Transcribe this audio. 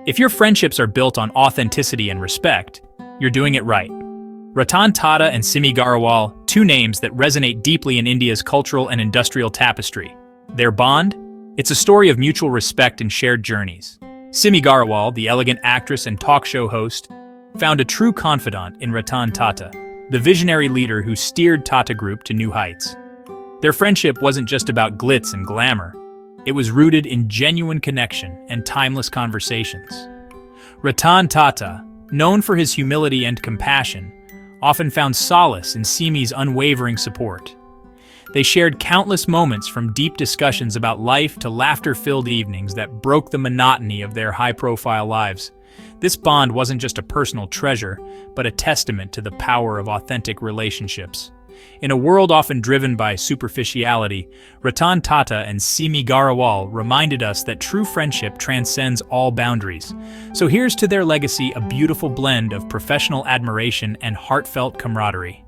If your friendships are built on authenticity and respect, you're doing it right. Ratan Tata and Simi, two names that resonate deeply in India's cultural and industrial tapestry. Their bond? It's a story of mutual respect and shared journeys. Simi, the elegant actress and talk show host, found a true confidant in Ratan Tata, the visionary leader who steered Tata Group to new heights. Their friendship wasn't just about glitz and glamour. It was rooted in genuine connection and timeless conversations. Ratan Tata, known for his humility and compassion, often found solace in Simi's unwavering support. They shared countless moments from deep discussions about life to laughter-filled evenings that broke the monotony of their high-profile lives. This bond wasn't just a personal treasure, but a testament to the power of authentic relationships. In a world often driven by superficiality, Ratan Tata and Simi reminded us that true friendship transcends all boundaries. So here's to their legacy, a beautiful blend of professional admiration and heartfelt camaraderie.